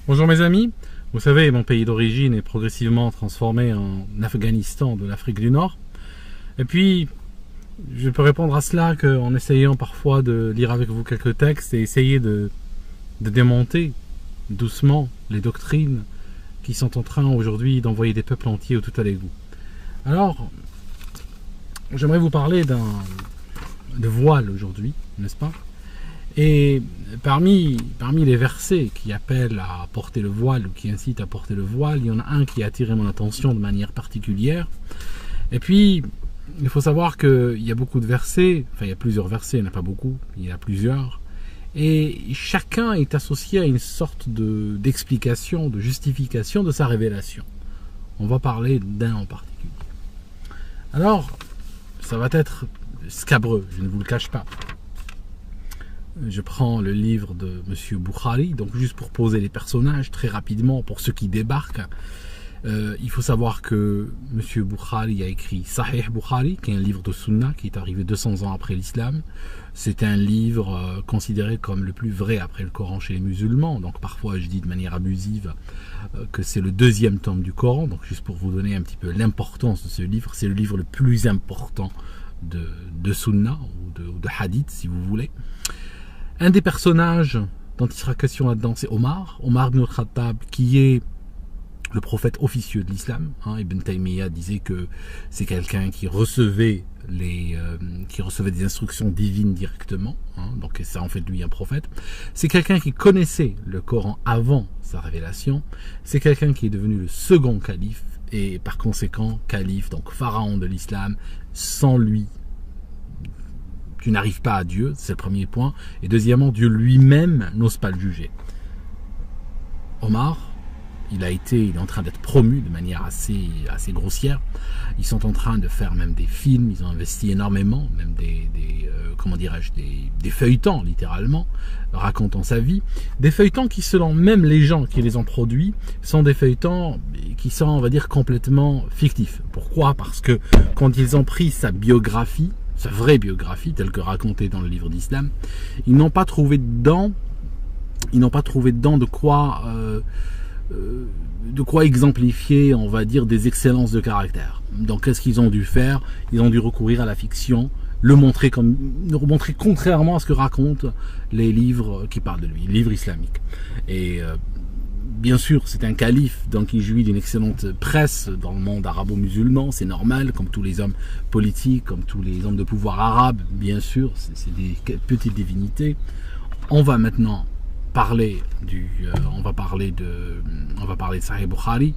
Bonjour mes amis, vous savez mon pays d'origine est progressivement transformé en Afghanistan de l'Afrique du Nord. Et puis je peux répondre à cela qu'en essayant parfois de lire avec vous quelques textes et essayer de démonter doucement les doctrines qui sont en train aujourd'hui d'envoyer des peuples entiers au tout à l'égout. Alors j'aimerais vous parler de voile aujourd'hui, n'est-ce pas? Et parmi les versets qui appellent à porter le voile ou qui incitent à porter le voile, il y en a un qui a attiré mon attention de manière particulière. Et puis, il faut savoir qu'il y a beaucoup de versets, enfin il y a plusieurs versets, il n'y en a pas beaucoup, il y en a plusieurs. Et chacun est associé à une sorte d'explication, de justification de sa révélation. On va parler d'un en particulier. Alors, ça va être scabreux, je ne vous le cache pas. Je prends le livre de M. Bukhari, donc juste pour poser les personnages très rapidement pour ceux qui débarquent. Il faut savoir que M. Bukhari a écrit Sahih Bukhari, qui est un livre de Sunna qui est arrivé 200 ans après l'islam. C'est un livre considéré comme le plus vrai après le Coran chez les musulmans. Donc parfois je dis de manière abusive que c'est le deuxième tome du Coran. Donc juste pour vous donner un petit peu l'importance de ce livre, c'est le livre le plus important de Sunna ou de Hadith si vous voulez. Un des personnages dont il sera question là-dedans, c'est Omar ibn al-Khattab, qui est le prophète officieux de l'islam. Ibn Taymiyyah disait que c'est quelqu'un qui recevait des instructions divines directement, donc ça en fait de lui un prophète. C'est quelqu'un qui connaissait le Coran avant sa révélation. C'est quelqu'un qui est devenu le second calife et par conséquent calife, donc pharaon de l'islam. Sans lui, tu n'arrives pas à Dieu, c'est le premier point. Et deuxièmement, Dieu lui-même n'ose pas le juger. Omar, il est en train d'être promu de manière assez grossière. Ils sont en train de faire même des films, ils ont investi énormément, même des feuilletons littéralement, racontant sa vie. Des feuilletons qui, selon même les gens qui les ont produits, sont des feuilletons qui sont, on va dire, complètement fictifs. Pourquoi? Parce que quand ils ont pris sa biographie, sa vraie biographie, telle que racontée dans le livre d'Islam, ils n'ont pas trouvé dedans de quoi exemplifier, on va dire, des excellences de caractère. Donc qu'est-ce qu'ils ont dû faire? Ils ont dû recourir à la fiction, le montrer contrairement à ce que racontent les livres qui parlent de lui, les livres islamiques. Et bien sûr, c'est un calife, donc il jouit d'une excellente presse dans le monde arabo-musulman, c'est normal, comme tous les hommes politiques, comme tous les hommes de pouvoir arabes, bien sûr, c'est des petites divinités. On va maintenant parler de Sahih Bukhari.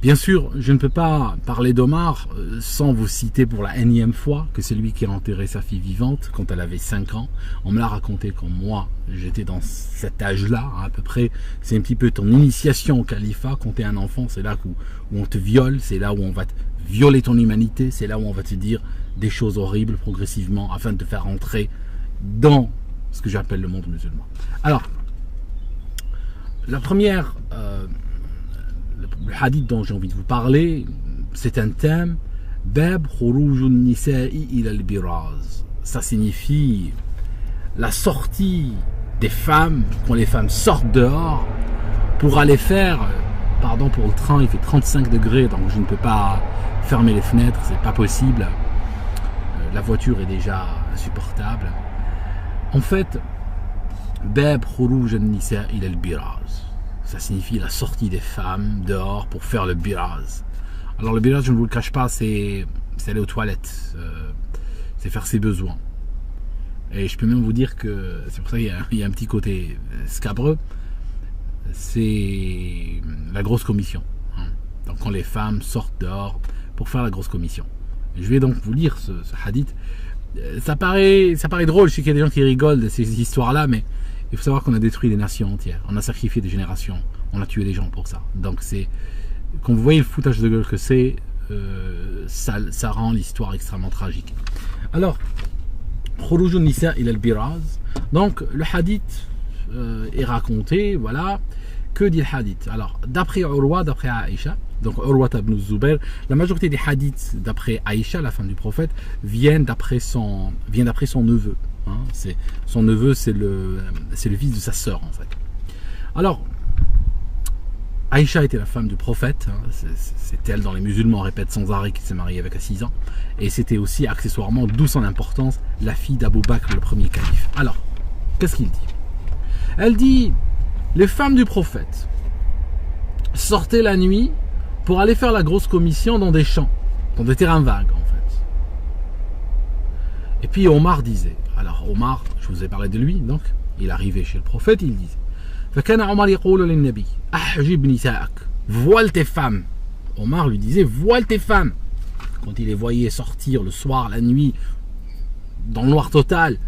Bien sûr, je ne peux pas parler d'Omar sans vous citer pour la énième fois que c'est lui qui a enterré sa fille vivante quand elle avait 5 ans. On me l'a raconté quand moi, j'étais dans cet âge-là, à peu près. C'est un petit peu ton initiation au califat. Quand tu es un enfant, c'est là où on te viole, c'est là où on va te violer ton humanité, c'est là où on va te dire des choses horribles progressivement afin de te faire entrer dans ce que j'appelle le monde musulman. Alors, la première... le hadith dont j'ai envie de vous parler, c'est un thème. Bab khurujun nisa'i ila al-biraz. Ça signifie la sortie des femmes, quand les femmes sortent dehors pour aller faire, pardon pour le train, il fait 35 degrés, donc je ne peux pas fermer les fenêtres, c'est pas possible. La voiture est déjà insupportable. En fait, Bab khurujun nisa'i ila al-biraz. Ça signifie la sortie des femmes dehors pour faire le biraz. Alors le biraz, je ne vous le cache pas, c'est aller aux toilettes, c'est faire ses besoins. Et je peux même vous dire que, c'est pour ça qu'il y a un petit côté scabreux, c'est la grosse commission. Donc quand les femmes sortent dehors pour faire la grosse commission. Je vais donc vous lire ce hadith. Ça paraît drôle, je sais qu'il y a des gens qui rigolent de ces histoires-là, mais il faut savoir qu'on a détruit des nations entières, on a sacrifié des générations, on a tué des gens pour ça. Donc c'est, quand vous voyez le foutage de gueule que c'est, ça rend l'histoire extrêmement tragique. Alors, Khurujun Nisa ila al-Biraz. Donc le hadith est raconté, voilà. Que dit le hadith? Alors, d'après Urwa, d'après Aïcha, donc Urwa ibn Zubair, la majorité des hadiths d'après Aïcha, la femme du prophète, viennent d'après son neveu. Son neveu, c'est le fils de sa sœur en fait. Alors, Aïcha était la femme du prophète, hein, c'est elle dans les musulmans, on répète sans arrêt qu'il s'est marié avec à 6 ans, et c'était aussi accessoirement, d'où son importance, la fille d'Abou Bakr, le premier calife. Alors, qu'est-ce qu'il dit? Elle dit, les femmes du prophète sortaient la nuit pour aller faire la grosse commission dans des champs, dans des terrains vagues en fait. Et puis Omar disait, alors Omar, je vous ai parlé de lui, donc il arrivait chez le prophète, il disait, voile tes femmes. Omar lui disait, voile tes femmes. Quand il les voyait sortir le soir, la nuit, dans le noir total,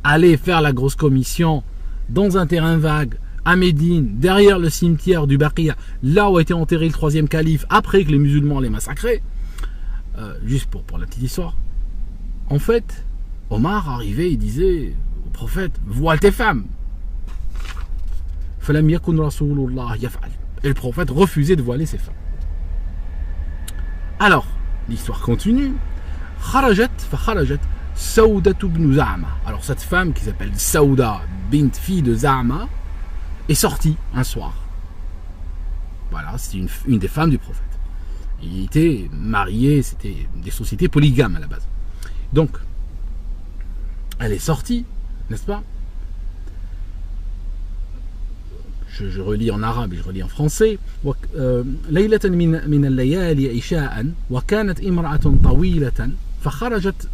aller faire la grosse commission dans un terrain vague, à Médine, derrière le cimetière du Baqiya, là où a été enterré le troisième calife, après que les musulmans les massacraient, juste pour la petite histoire, en fait, Omar arrivait et disait au prophète, voile tes femmes. Et le prophète refusait de voiler ses femmes. Alors, l'histoire continue. Alors cette femme qui s'appelle Saouda bint fille de Za'ama est sortie un soir. Voilà, c'est une des femmes du prophète. Il était marié, c'était des sociétés polygames à la base. Donc, elle est sortie, n'est-ce pas? Je relis en arabe et je relis en français. ليلة من الليالي عشاء وكانت امرأة طويلة فخرجت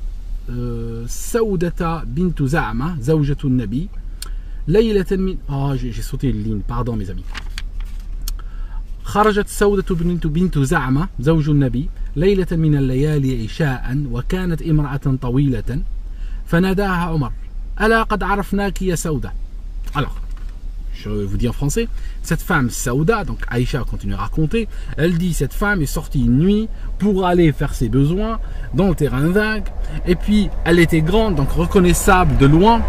سودة بنت زعمة زوجة النبي ليلة من j'ai sauté une ligne, pardon mes amis. خرجت سودة بنت زعمة زوج النبي ليلة من الليالي عشاء وكانت امرأة طويلة فناداها عمر ألا قد عرفناك يا سودة. Alors, je vous dis en français, cette femme Saouda, donc Aïcha continue à raconter, elle dit cette femme est sortie une nuit pour aller faire ses besoins dans le terrain vague, et puis elle était grande, donc reconnaissable de loin,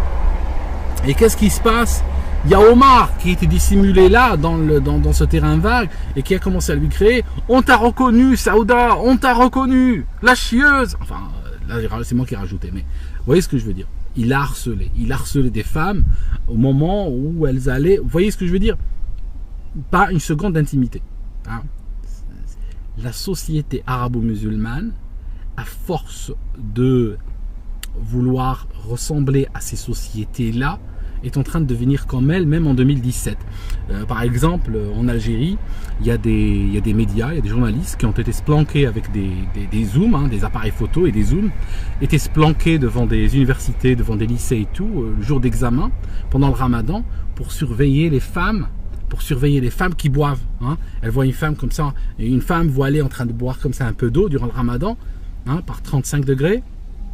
et qu'est-ce qui se passe? Il y a Omar qui était dissimulé là, dans ce terrain vague, et qui a commencé à lui crier, on t'a reconnu Saouda, on t'a reconnu, la chieuse, enfin là c'est moi qui ai rajouté, mais vous voyez ce que je veux dire? Il a harcelé des femmes au moment où elles allaient, vous voyez ce que je veux dire? Pas une seconde d'intimité. Hein? La société arabo-musulmane, à force de vouloir ressembler à ces sociétés-là, est en train de devenir comme elle, même en 2017. Par exemple, en Algérie, il y a des médias, il y a des journalistes qui ont été splanqués avec des zooms, hein, des appareils photo et des zooms, étaient splanqués devant des universités, devant des lycées et tout, le jour d'examen, pendant le ramadan, pour surveiller les femmes qui boivent. Hein. Elles voient une femme comme ça, une femme voilée en train de boire comme ça un peu d'eau durant le ramadan, hein, par 35 degrés,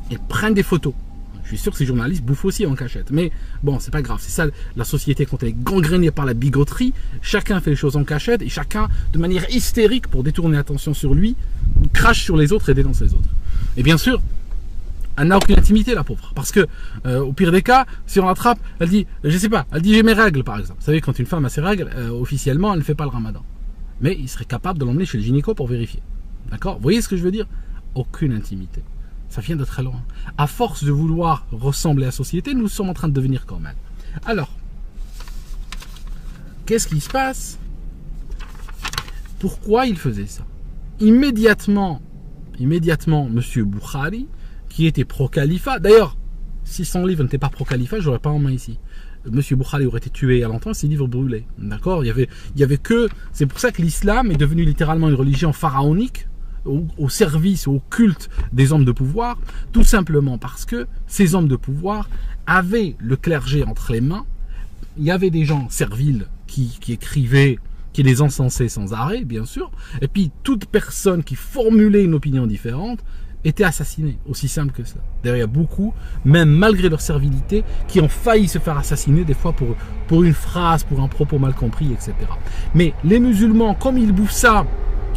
et prennent des photos. Je suis sûr que ces journalistes bouffent aussi en cachette. Mais bon, c'est pas grave. C'est ça, la société, quand elle est gangrénée par la bigoterie, chacun fait les choses en cachette et chacun, de manière hystérique, pour détourner l'attention sur lui, crache sur les autres et dénonce les autres. Et bien sûr, elle n'a aucune intimité, la pauvre. Parce que, au pire des cas, si on l'attrape, elle dit, je sais pas, elle dit j'ai mes règles, par exemple. Vous savez, quand une femme a ses règles, officiellement, elle ne fait pas le ramadan. Mais il serait capable de l'emmener chez le gynéco pour vérifier. D'accord? Vous voyez ce que je veux dire? Aucune intimité. Ça vient de très loin. À force de vouloir ressembler à la société, nous sommes en train de devenir comme elle. Alors, qu'est-ce qui se passe? Pourquoi il faisait ça? Immédiatement, M. Bukhari, qui était pro-califat, d'ailleurs, si son livre n'était pas pro-califat, je n'aurais pas en main ici. M. Bukhari aurait été tué à longtemps, ses livres brûlés. D'accord? Il y avait que... C'est pour ça que l'islam est devenu littéralement une religion pharaonique, au service, au culte des hommes de pouvoir, tout simplement parce que ces hommes de pouvoir avaient le clergé entre les mains. Il y avait des gens serviles qui écrivaient, qui les encensaient sans arrêt, bien sûr, et puis toute personne qui formulait une opinion différente était assassinée, aussi simple que cela. D'ailleurs, il y a beaucoup, même malgré leur servilité, qui ont failli se faire assassiner des fois pour une phrase, pour un propos mal compris, etc. Mais les musulmans, comme ils bouffent ça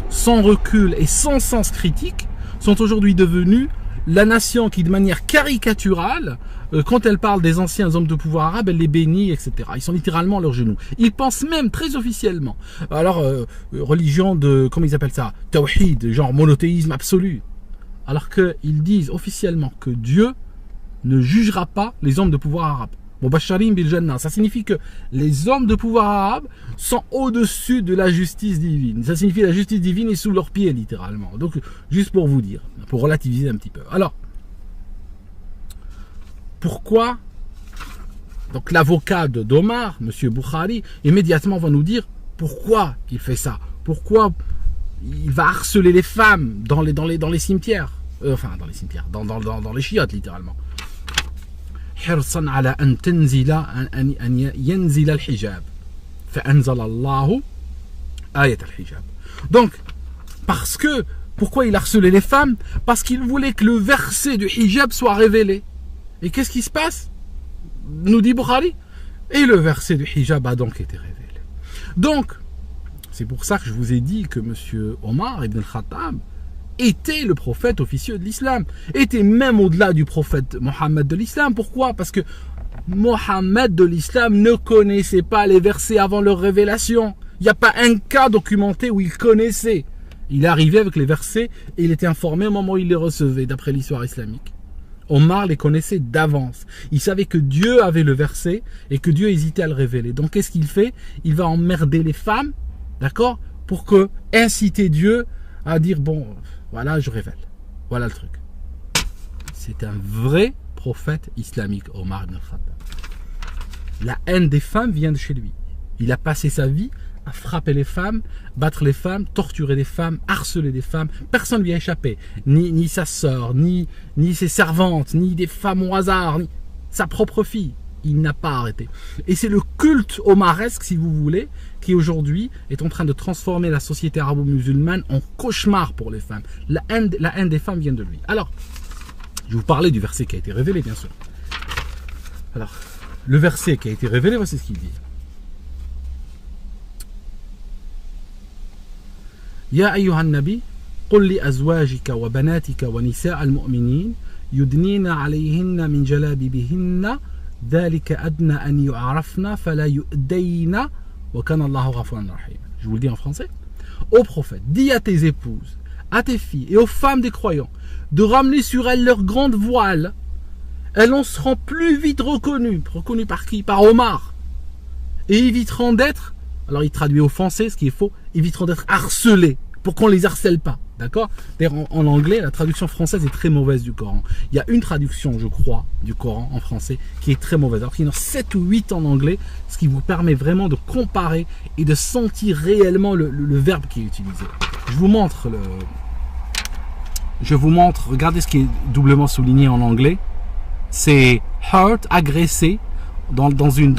sans recul et sans sens critique, sont aujourd'hui devenus la nation qui, de manière caricaturale, quand elle parle des anciens hommes de pouvoir arabes, elle les bénit, etc. Ils sont littéralement à leurs genoux. Ils pensent même très officiellement. Alors, religion de, comment ils appellent ça? Tawhid, genre monothéisme absolu. Alors qu'ils disent officiellement que Dieu ne jugera pas les hommes de pouvoir arabes. Mubasharin bil Jannah. Ça signifie que les hommes de pouvoir arabe sont au-dessus de la justice divine. Ça signifie que la justice divine est sous leurs pieds, littéralement. Donc, juste pour vous dire, pour relativiser un petit peu. Alors, pourquoi donc l'avocat d'Omar, M. Bukhari, immédiatement va nous dire pourquoi il fait ça, pourquoi il va harceler les femmes dans les cimetières, enfin dans les cimetières, dans les chiottes littéralement. حرصا على أن تنزل أن ينزل الحجاب فأنزل الله آية الحجاب. Donc parce que pourquoi il harcelait les femmes? Parce qu'il voulait que le verset du hijab soit révélé. Et qu'est-ce qui se passe? Nous dit Bukhari. Et le verset du hijab a donc été révélé. Donc, c'est pour ça que je vous ai dit que M. Omar ibn al-Khattab était le prophète officieux de l'islam. Était même au-delà du prophète Mohammed de l'islam. Pourquoi? Parce que Mohammed de l'islam ne connaissait pas les versets avant leur révélation. Il n'y a pas un cas documenté où il connaissait. Il est arrivé avec les versets et il était informé au moment où il les recevait, d'après l'histoire islamique. Omar les connaissait d'avance. Il savait que Dieu avait le verset et que Dieu hésitait à le révéler. Donc qu'est-ce qu'il fait? Il va emmerder les femmes, d'accord, pour que inciter Dieu à dire bon, voilà, je révèle. Voilà le truc. C'est un vrai prophète islamique, Omar ibn Khattab. La haine des femmes vient de chez lui. Il a passé sa vie à frapper les femmes, battre les femmes, torturer les femmes, harceler des femmes. Personne ne lui a échappé. Ni sa sœur, ni ses servantes, ni des femmes au hasard, ni sa propre fille. Il n'a pas arrêté. Et c'est le culte omaresque, si vous voulez, qui aujourd'hui est en train de transformer la société arabo-musulmane en cauchemar pour les femmes. La haine des femmes vient de lui. Alors, je vais vous parler du verset qui a été révélé, bien sûr. Alors, le verset qui a été révélé, voici ce qu'il dit. يا أيها النبي قل لأزواجك وبناتك ونساء المؤمنين يدنين عليهن من جلابيبهن ذلك أدنى أن يعرفن فلا يؤذين وكان الله غفورا رحيما. Je vous le dis en français. Ô prophète, dis à tes épouses, à tes filles et aux femmes des croyants de ramener sur elles leur grande voile. Elles en seront plus vite reconnues. Reconnues par qui? Par Omar. Et éviteront d'être, alors il traduit offensé, ce qui est faux, éviteront d'être harcelés, pour qu'on les harcèle pas, d'accord? D'ailleurs, en anglais, la traduction française est très mauvaise du Coran. Il y a une traduction, je crois, du Coran en français qui est très mauvaise. Alors qu'il y en a 7 ou 8 en anglais, ce qui vous permet vraiment de comparer et de sentir réellement le verbe qui est utilisé. Je vous montre, regardez ce qui est doublement souligné en anglais. C'est hurt, agressé, dans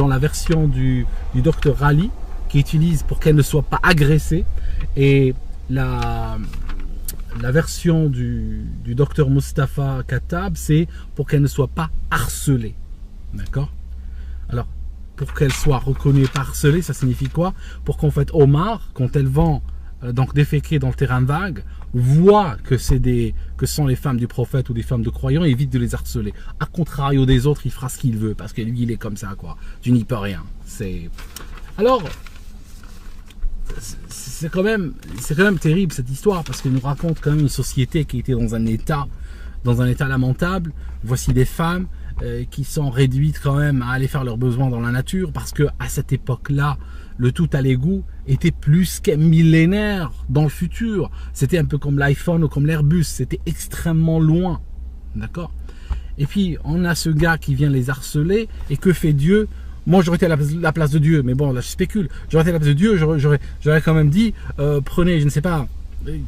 la version du docteur Raleigh, qui utilise pour qu'elle ne soit pas agressée, et la version du docteur Mustafa Khattab, c'est pour qu'elle ne soit pas harcelée. D'accord? Alors, pour qu'elle soit reconnue pas harcelée, ça signifie quoi? Pour qu'en fait Omar, quand elle vend donc déféquer dans le terrain vague, voit que ce sont les femmes du prophète ou des femmes de croyants et évite de les harceler. A contrario des autres, il fera ce qu'il veut parce que lui, il est comme ça, quoi. Tu n'y peux rien. Alors, c'est quand même terrible cette histoire parce qu'elle nous raconte quand même une société qui était dans un état lamentable. Voici des femmes qui sont réduites quand même à aller faire leurs besoins dans la nature parce que à cette époque-là, le tout à l'égout était plus qu'un millénaire dans le futur. C'était un peu comme l'iPhone ou comme l'Airbus, c'était extrêmement loin, d'accord? Et puis on a ce gars qui vient les harceler et que fait Dieu? Moi j'aurais été à la place de Dieu, mais bon là je spécule, j'aurais été à la place de Dieu, j'aurais quand même dit prenez, je ne sais pas,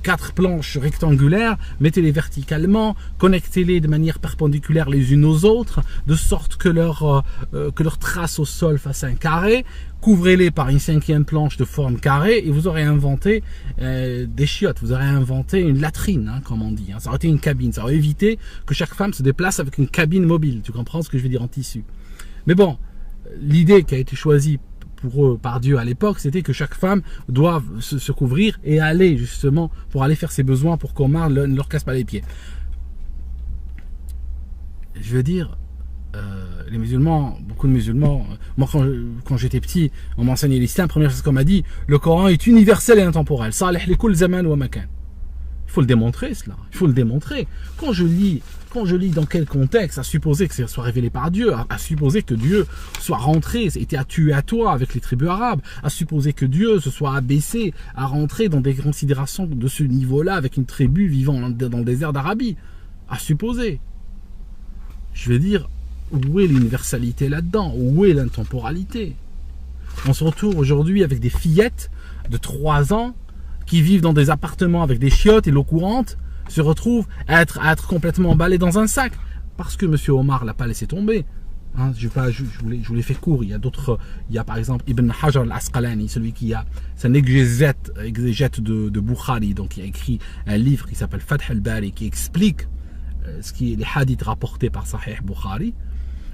4 planches rectangulaires, mettez-les verticalement, connectez-les de manière perpendiculaire les unes aux autres, de sorte que leur trace au sol fasse un carré, couvrez-les par une 5e planche de forme carrée et vous aurez inventé des chiottes, vous aurez inventé une latrine, hein, comme on dit. Hein. Ça aurait été une cabine, ça aurait évité que chaque femme se déplace avec une cabine mobile, tu comprends ce que je veux dire, en tissu. Mais bon, l'idée qui a été choisie pour eux par Dieu à l'époque, c'était que chaque femme doit se couvrir et aller justement pour aller faire ses besoins pour qu'Omar ne leur casse pas les pieds. Je veux dire, les musulmans, beaucoup de musulmans, moi quand j'étais petit, on m'enseignait l'islam, première chose qu'on m'a dit, le Coran est universel et intemporel. Salih li kull zaman wa makan. Il faut le démontrer, cela. Il faut le démontrer. Quand je lis dans quel contexte, à supposer que ça soit révélé par Dieu, à supposer que Dieu soit rentré, était à tuer à toi avec les tribus arabes, à supposer que Dieu se soit abaissé, à rentrer dans des considérations de ce niveau-là avec une tribu vivant dans le désert d'Arabie. À supposer. Je veux dire, où est l'universalité là-dedans? Où est l'intemporalité? On se retrouve aujourd'hui avec des fillettes de 3 ans qui vivent dans des appartements avec des chiottes et l'eau courante, se retrouvent à être complètement emballés dans un sac. Parce que M. Omar l'a pas laissé tomber. Hein, je vous l'ai fait court. Il y a d'autres. Il y a par exemple Ibn Hajar al-Asqalani, celui qui a. C'est un exégète de Bukhari, donc il a écrit un livre qui s'appelle Fath al-Bari, qui explique les hadiths rapportés par Sahih Bukhari.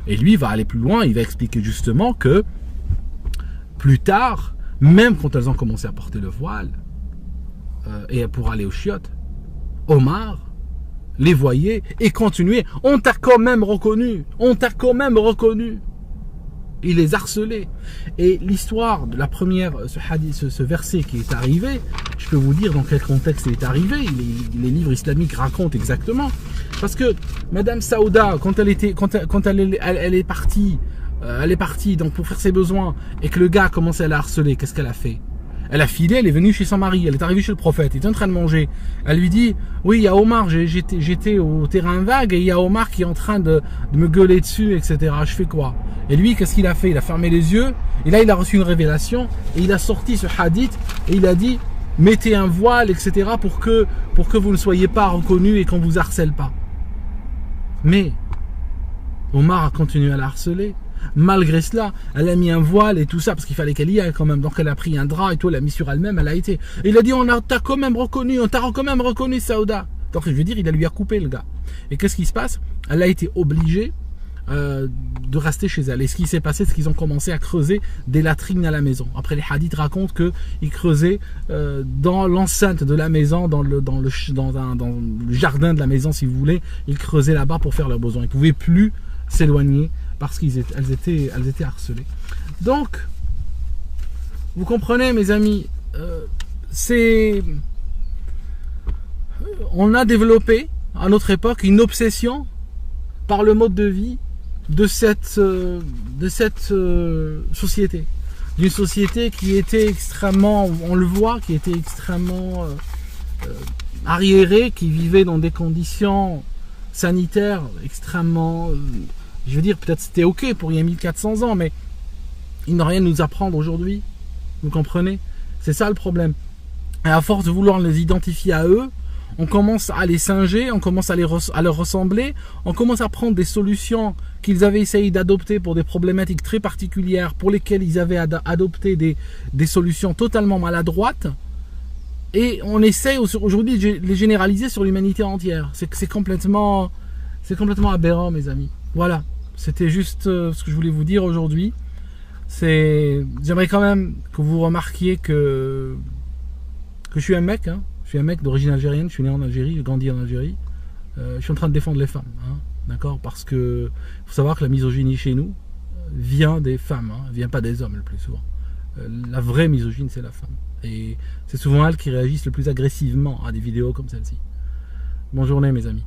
Et lui va aller plus loin, il va expliquer justement que plus tard, même quand elles ont commencé à porter le voile, et pour aller aux chiottes, Omar les voyait et continuait. On t'a quand même reconnu. On t'a quand même reconnu. Il les harcelait. Et l'histoire de la première, ce verset qui est arrivé, je peux vous dire dans quel contexte il est arrivé. Les livres islamiques racontent exactement. Parce que Madame Saouda, quand elle est partie donc pour faire ses besoins et que le gars a commencé à la harceler, qu'est-ce qu'elle a fait? Elle a filé, elle est venue chez son mari, elle est arrivée chez le prophète, il était en train de manger. Elle lui dit, oui, il y a Omar, j'étais au terrain vague et il y a Omar qui est en train de me gueuler dessus, etc. Je fais quoi? Et lui, qu'est-ce qu'il a fait? Il a fermé les yeux, et là il a reçu une révélation, et il a sorti ce hadith, et il a dit, mettez un voile, etc. pour que vous ne soyez pas reconnus et qu'on vous harcèle pas. Mais Omar a continué à la harceler. Malgré cela, elle a mis un voile et tout ça, parce qu'il fallait qu'elle y aille quand même. Donc elle a pris un drap et tout, elle l'a mis sur elle-même, elle a été. Et il a dit, on t'a quand même reconnu, Saouda. Donc je veux dire, il lui a coupé le gars. Et qu'est-ce qui se passe? Elle a été obligée de rester chez elle. Et ce qui s'est passé, c'est qu'ils ont commencé à creuser des latrines à la maison. Après, les hadiths racontent qu'ils creusaient dans l'enceinte de la maison, dans le jardin de la maison, si vous voulez. Ils creusaient là-bas pour faire leurs besoins. Ils ne pouvaient plus s'éloigner parce qu'elles étaient harcelées. Donc, vous comprenez, mes amis, on a développé à notre époque une obsession par le mode de vie de cette société, d'une société qui était extrêmement, on le voit, qui était extrêmement arriérée, qui vivait dans des conditions sanitaires extrêmement, je veux dire, peut-être c'était ok pour il y a 1400 ans, mais ils n'ont rien à nous apprendre aujourd'hui. Vous comprenez? C'est ça le problème. Et à force de vouloir les identifier à eux, on commence à les singer, on commence à leur ressembler, on commence à prendre des solutions qu'ils avaient essayé d'adopter pour des problématiques très particulières, pour lesquelles ils avaient adopté des solutions totalement maladroites, et on essaie aujourd'hui de les généraliser sur l'humanité entière. C'est complètement aberrant, mes amis. Voilà, c'était juste ce que je voulais vous dire aujourd'hui. J'aimerais quand même que vous remarquiez que je suis un mec, hein. Je suis un mec d'origine algérienne, je suis né en Algérie, j'ai grandi en Algérie. Je suis en train de défendre les femmes, hein, d'accord? Parce que faut savoir que la misogynie chez nous vient des femmes, hein, vient pas des hommes le plus souvent. La vraie misogynie, c'est la femme. Et c'est souvent elles qui réagissent le plus agressivement à des vidéos comme celle-ci. Bonne journée, mes amis.